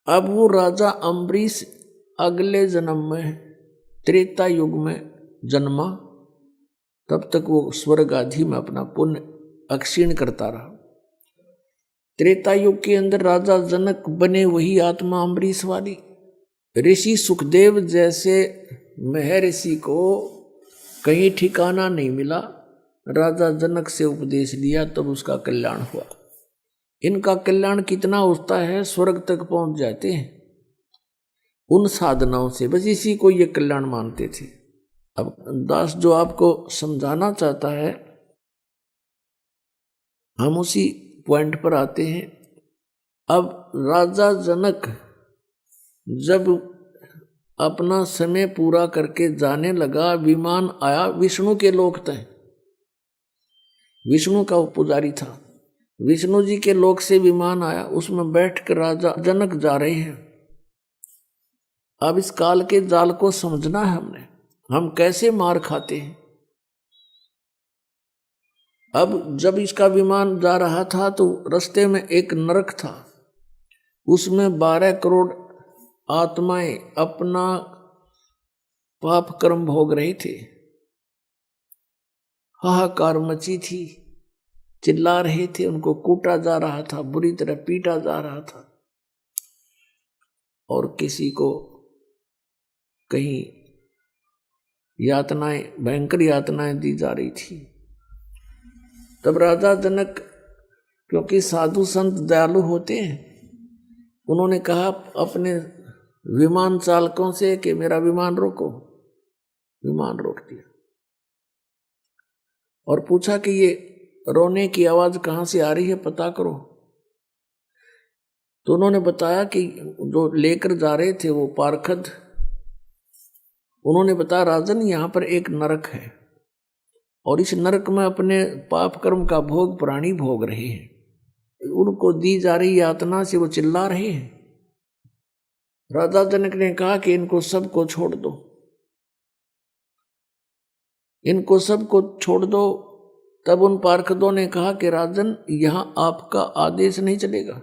अब वो राजा अम्बरीश अगले जन्म में त्रेता युग में जन्मा, तब तक वो स्वर्ग आदि में अपना पुण्य अक्षीण करता रहा। त्रेता युग के अंदर राजा जनक बने वही आत्मा अम्बरीश वाली। ऋषि सुखदेव जैसे महर्षि को कहीं ठिकाना नहीं मिला, राजा जनक से उपदेश लिया तब उसका कल्याण हुआ। इनका कल्याण कितना होता है, स्वर्ग तक पहुंच जाते हैं उन साधनाओं से, बस इसी को ये कल्याण मानते थे। अब दास जो आपको समझाना चाहता है, हम उसी पॉइंट पर आते हैं। अब राजा जनक जब अपना समय पूरा करके जाने लगा, विमान आया विष्णु के लोक तक। विष्णु का पुजारी था, विष्णु जी के लोक से विमान आया, उसमें बैठकर राजा जनक जा रहे हैं। अब इस काल के जाल को समझना है हमने, हम कैसे मार खाते हैं। अब जब इसका विमान जा रहा था तो रास्ते में एक नरक था, उसमें 12 करोड़ आत्माएं अपना पाप कर्म भोग रहे थे। हाहाकार मची थी, चिल्ला रहे थे, उनको कूटा जा रहा था, बुरी तरह पीटा जा रहा था, और किसी को कहीं यातनाएं, भयंकर यातनाएं दी जा रही थी। तब राजा जनक, क्योंकि साधु संत दयालु होते हैं, उन्होंने कहा अपने विमान चालकों से कि मेरा विमान रोको। विमान रोक दिया और पूछा कि ये रोने की आवाज कहां से आ रही है, पता करो। तो उन्होंने बताया कि जो लेकर जा रहे थे वो पार्षद, उन्होंने बताया राजन यहाँ पर एक नरक है और इस नरक में अपने पाप कर्म का भोग प्राणी भोग रहे हैं, उनको दी जा रही यातना से वो चिल्ला रहे हैं। राजा जनक ने कहा कि इनको सबको छोड़ दो, इनको सबको छोड़ दो। तब उन पार्षदों ने कहा कि राजन यहां आपका आदेश नहीं चलेगा,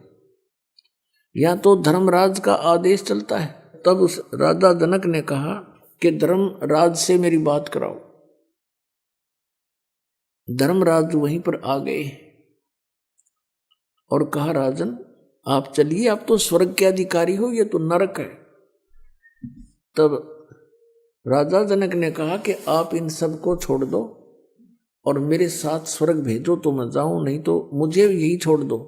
यहां तो धर्मराज का आदेश चलता है। तब उस राजा जनक ने कहा कि धर्मराज से मेरी बात कराओ। धर्मराज वहीं पर आ गए और कहा राजन आप चलिए, आप तो स्वर्ग के अधिकारी हो, ये तो नरक है। तब राजा जनक ने कहा कि आप इन सबको छोड़ दो और मेरे साथ स्वर्ग भेजो तो मैं जाऊं, नहीं तो मुझे यही छोड़ दो,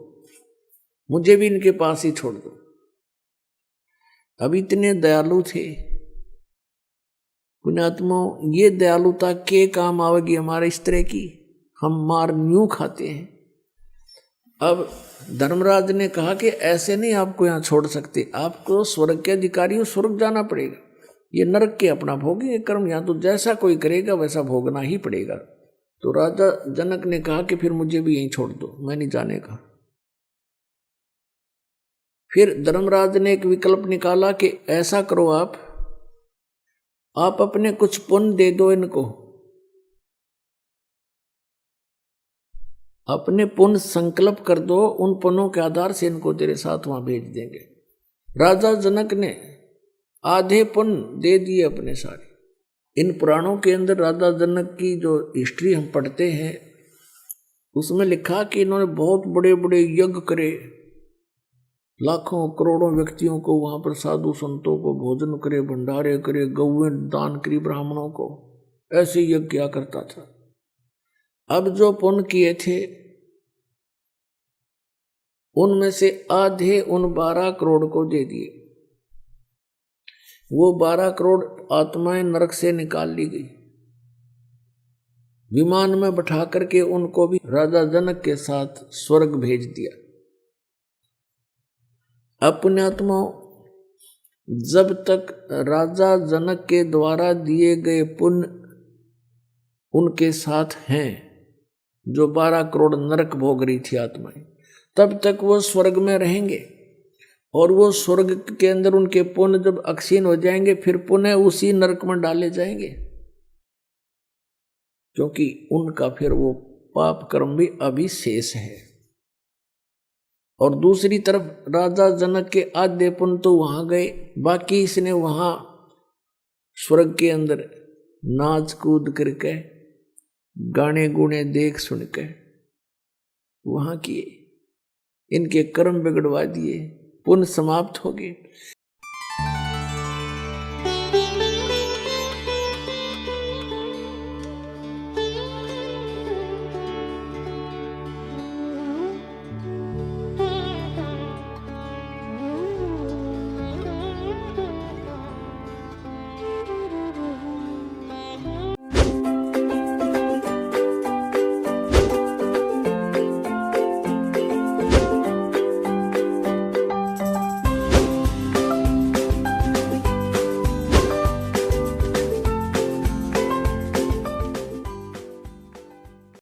मुझे भी इनके पास ही छोड़ दो। अब इतने दयालु थे पुण्यात्मा, ये दयालुता के काम आवेगी हमारे इस तरह की, हम मार न्यू खाते हैं। अब धर्मराज ने कहा कि ऐसे नहीं आपको यहाँ छोड़ सकते, आपको स्वर्ग के अधिकारी हो, स्वर्ग जाना पड़ेगा, ये नरक के अपना भोगेंगे कर्म, यहाँ तो जैसा कोई करेगा वैसा भोगना ही पड़ेगा। तो राजा जनक ने कहा कि फिर मुझे भी यहीं छोड़ दो, मैं नहीं जाने का। फिर धर्मराज ने एक विकल्प निकाला कि ऐसा करो, आप अपने कुछ पुण्य दे दो इनको, अपने पुण्य संकल्प कर दो, उन पुण्यों के आधार से इनको तेरे साथ वहां भेज देंगे। राजा जनक ने आधे पुण्य दे दिए अपने सारे। इन पुराणों के अंदर राजा जनक की जो हिस्ट्री हम पढ़ते हैं उसमें लिखा कि इन्होंने बहुत बड़े बड़े यज्ञ करे, लाखों करोड़ों व्यक्तियों को वहां पर, साधु संतों को भोजन करे, भंडारे करे, गौएं दान करी ब्राह्मणों को, ऐसे यज्ञ किया करता था। अब जो पुण्य किए थे उनमें से आधे उन 12 करोड़ को दे दिए। वो 12 करोड़ आत्माएं नरक से निकाल ली गई, विमान में बैठा करके उनको भी राजा जनक के साथ स्वर्ग भेज दिया। अब पुण्यात्माओं, जब तक राजा जनक के द्वारा दिए गए पुण्य उनके साथ हैं, जो 12 करोड़ नरक भोग रही थी आत्माएं, तब तक वो स्वर्ग में रहेंगे। और वो स्वर्ग के अंदर उनके पुण्य जब अक्षीण हो जाएंगे, फिर पुनः उसी नरक में डाले जाएंगे, क्योंकि उनका फिर वो पाप कर्म भी अभी शेष है। और दूसरी तरफ राजा जनक के आधे पुण्य तो वहां गए, बाकी इसने वहां स्वर्ग के अंदर नाच कूद करके गाने गुणे देख सुन के वहां किए, इनके कर्म बिगड़वा दिए, पुण्य समाप्त हो गए।